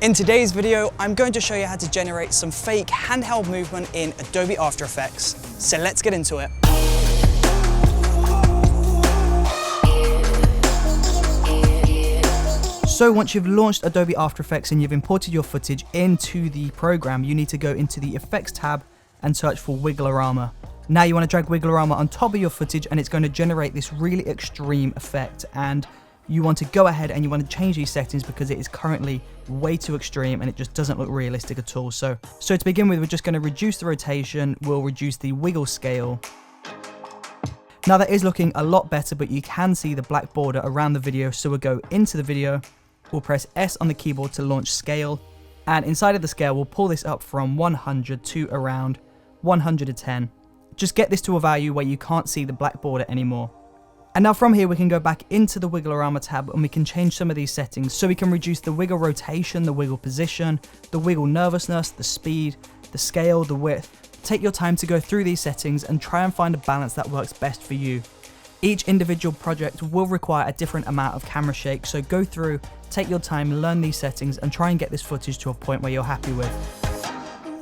In today's video, I'm going to show you how to generate some fake handheld movement in Adobe After Effects. So let's get into it. So once you've launched Adobe After Effects and you've imported your footage into the program, you need to go into the Effects tab and search for Wigglerama. Now you want to drag Wigglerama on top of your footage and it's going to generate this really extreme effect, and you want to go ahead and you want to change these settings because it is currently way too extreme and it just doesn't look realistic at all. So to begin with, we're just going to reduce the rotation, we'll reduce the wiggle scale. Now that is looking a lot better, but you can see the black border around the video, so we'll go into the video, we'll press S on the keyboard to launch scale, and inside of the scale we'll pull this up from 100 to around 110. Just get this to a value where you can't see the black border anymore. And now from here we can go back into the Wigglerama tab and we can change some of these settings, so we can reduce the wiggle rotation, the wiggle position, the wiggle nervousness, the speed, the scale, the width. Take your time to go through these settings and try and find a balance that works best for you. Each individual project will require a different amount of camera shake, so go through, take your time, learn these settings and try and get this footage to a point where you're happy with.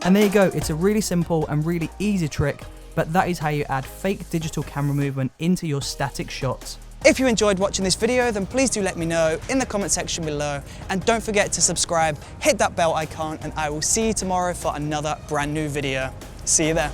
And there you go, it's a really simple and really easy trick, but that is how you add fake digital camera movement into your static shots. If you enjoyed watching this video, then please do let me know in the comment section below, and don't forget to subscribe, hit that bell icon, and I will see you tomorrow for another brand new video. See you there.